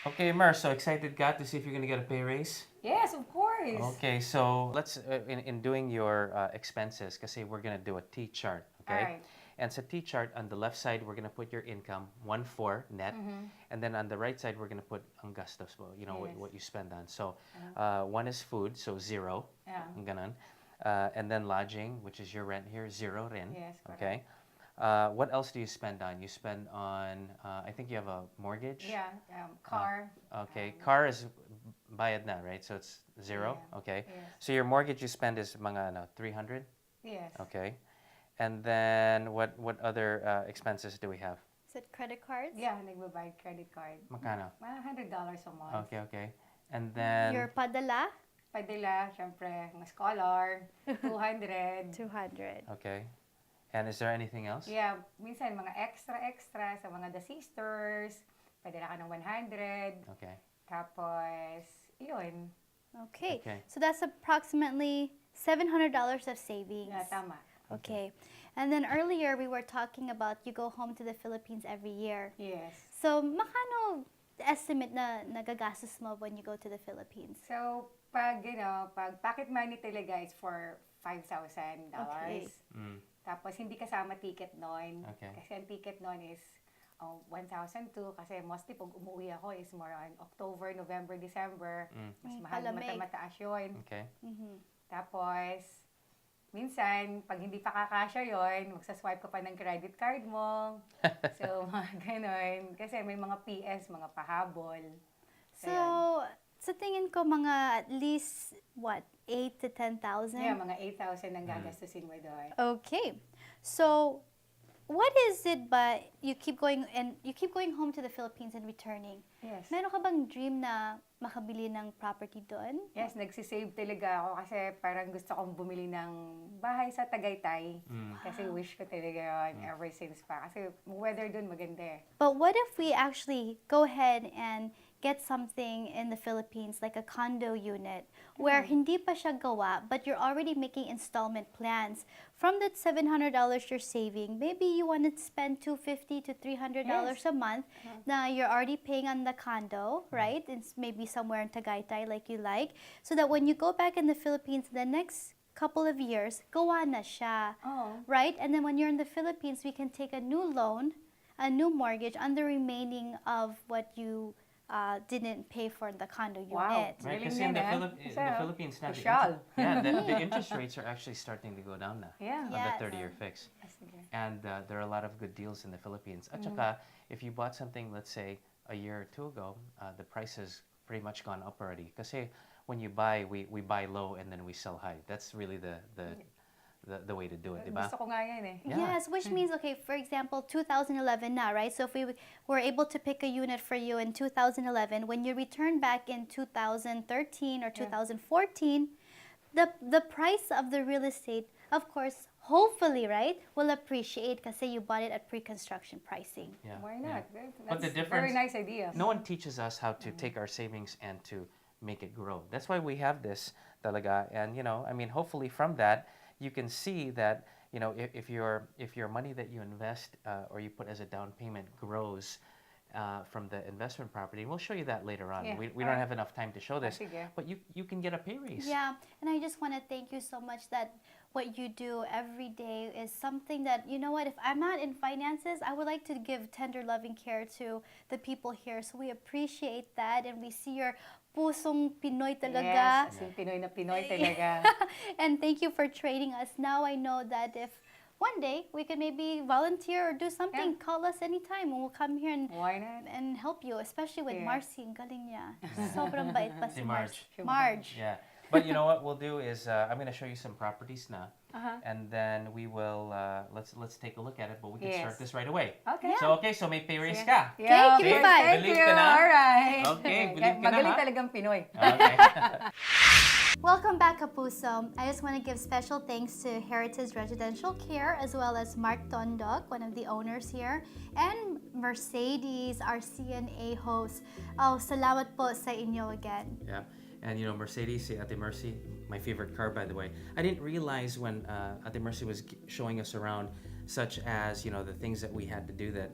Okay, Mer, so excited ka to see if you're gonna get a pay raise? Yes, of course. Okay, so let's in doing your expenses, kasi we're gonna do a T chart, All okay? right. And sa T chart, on the left side, we're gonna put your income, 1,400 net, and then on the right side, we're gonna put ang gastos mo, Yes. what you spend on. So, one is food, so zero, Yeah. ang ganon. And then lodging, which is your rent here, zero rin, Yes, correct. okay? What else do you spend on? You spend on, I think you have a mortgage? Yeah, car. Okay, car is bayad na, right? So it's zero. Yeah. Okay. Yes. So your mortgage you spend is mga 300. Yes. Okay. And then what other expenses do we have? Is it credit cards? Yeah, nagbabayad credit card. Makano? Mga $100 a month. Okay, okay. And then Your padala? Padilla, syempre, mga scholar, 200. 200. okay. And is there anything else? Yeah, minsan mga extra sa mga the sisters. Padala ka ng 100. Okay. Tapos, yun. Okay. Okay. So that's approximately $700 of savings. Yeah, tama. Okay. And then earlier we were talking about you go home to the Philippines every year. Yes. So makano estimate na nagagastos mo when you go to the Philippines? So, pag pocket money talaga is for $5,000. Okay. Mm. Tapos, hindi kasama ticket noon. Okay. Kasi ang ticket noon is 1,002. Kasi mostly pag umuwi ako is more on October, November, December. Mas mahal, Palamig. mataas yun. Okay. Mhm. Tapos, minsan, pag hindi pa kakasya yun, magsaswipe ka pa ng credit card mo. So, mga ganon. Kasi may mga PS, mga pahabol. So, yun. sa tingin ko mga at least what, 8 to 10,000? Yeah, mga 8,000 ang gagastusin mo doon. Okay. So, what is it but you keep going home to the Philippines and returning? Yes. Meron ka bang dream na makabili ng property doon? Yes, nagsisave talaga ako kasi parang gusto kong bumili ng bahay sa Tagaytay. Kasi wish ko talaga yun ever since pa. Kasi weather doon maganda eh. But what if we actually go ahead and get something in the Philippines like a condo unit where hindi pa siya gawa but you're already making installment plans. From that $700 you're saving, maybe you want to spend $250 to $300 Yes. a month na you're already paying on the condo, right? It's maybe somewhere in Tagaytay like you like. So that when you go back in the Philippines the next couple of years, gawa na siya. Oh. Right? And then when you're in the Philippines, we can take a new loan, a new mortgage on the remaining of what you didn't pay for the condo unit. Wow. Right, Galing kasi in yan, the ah. Philippines now, Social. the interest rates are actually starting to go down na Yeah. on Yes. the 30-year fix. Sige. And there are a lot of good deals in the Philippines. At saka, if you bought something, let's say, a year or two ago, the price has pretty much gone up already. Kasi when you buy, we buy low and then we sell high. That's really the way to do it, di ba? Gusto ko nga yan eh. Yeah. Yes, which means, okay, for example, 2011 now, right? So if we were able to pick a unit for you in 2011, when you return back in 2013 or 2014, the price of the real estate, of course, hopefully, right, will appreciate kasi you bought it at pre-construction pricing. Yeah, Why yeah. not? But the That's difference, very nice idea. no one teaches us how to take our savings and to make it grow. That's why we have this talaga. And I mean, hopefully from that, you can see that if your money that you invest or you put as a down payment grows from the investment property, and we'll show you that later on. Yeah. We don't have enough time to show this, Sige. but you can get a pay raise. Yeah, and I just want to thank you so much that what you do every day is something that, you know what, if I'm not in finances, I would like to give tender loving care to the people here. So we appreciate that and we see your pusong Pinoy talaga. Yes, as in Pinoy na Pinoy talaga. And thank you for training us. Now I know that if one day we can maybe volunteer or do something, Yeah. call us anytime and we'll come here Why not? and help you, especially with Yeah. Marcy. Ang galing niya. Sobrang bait pa Si si Marge. Marge. Yeah. But you know what we'll do is I'm going to show you some properties now, Uh-huh. and then we will let's take a look at it. But we can start Yes. this right away. Okay. So may pay raise Sige. ka. Yeah, give me of five. course. Thank Believe you. ka na? Alright. Okay, believe ka na, Magaling ha? talagang Pinoy. Okay. Welcome back, Kapuso. I just want to give special thanks to Heritage Residential Care as well as Mark Tondok, one of the owners here, and Mercedes, our CNA host. Oh, salamat po sa inyo again. Yeah. And Mercedes, si Ate Mercy, my favorite car, by the way. I didn't realize when Ate Mercy was showing us around, such as the things that we had to do that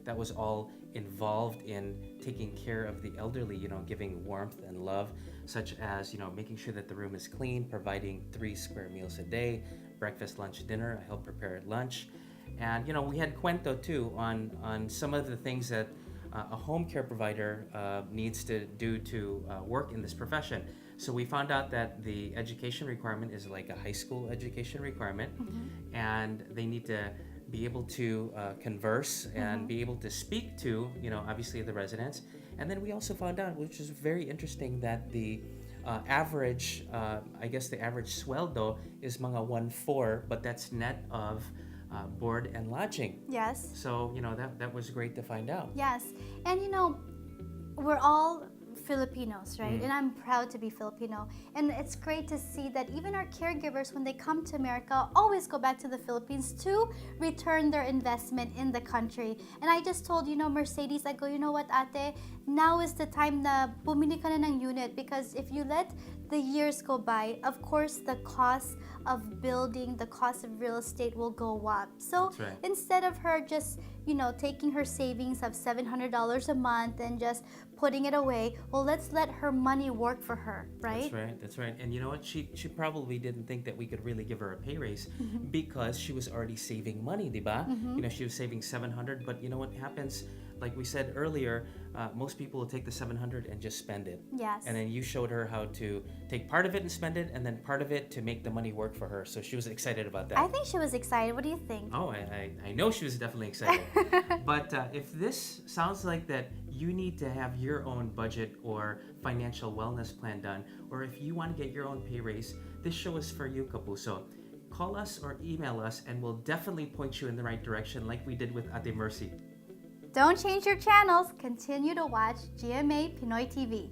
that was all involved in taking care of the elderly, giving warmth and love, such as, making sure that the room is clean, providing 3 square meals a day, breakfast, lunch, dinner. I help prepare at lunch. And, we had cuento too on some of the things that a home care provider needs to do to work in this profession. So we found out that the education requirement is like a high school education requirement, and they need to be able to converse and be able to speak to, obviously the residents. And then we also found out, which is very interesting, that the average, the average sueldo is mga 1.4, but that's net of board and lodging. Yes. So, that was great to find out. Yes. And we're all Filipinos, right? And I'm proud to be Filipino. And it's great to see that even our caregivers, when they come to America, always go back to the Philippines to return their investment in the country. And I just told, Mercedes, I go, you know what, ate? Now is the time na bumili ka na ng unit, because if you let the years go by, of course, the cost of building, the cost of real estate will go up. So That's right. instead of her just, taking her savings of $700 a month and just putting it away, well, let's let her money work for her, right? That's right. And you know what? She probably didn't think that we could really give her a pay raise because she was already saving money, diba? She was saving 700, but you know what happens? Like we said earlier, most people will take the 700 and just spend it. Yes. And then you showed her how to take part of it and spend it, and then part of it to make the money work for her. So she was excited about that. I think she was excited. What do you think? Oh, I know she was definitely excited. But if this sounds like that you need to have your own budget or financial wellness plan done, or if you want to get your own pay raise, this show is for you, Kapuso. Call us or email us, and we'll definitely point you in the right direction like we did with Ate Mercy. Don't change your channels. Continue to watch GMA Pinoy TV.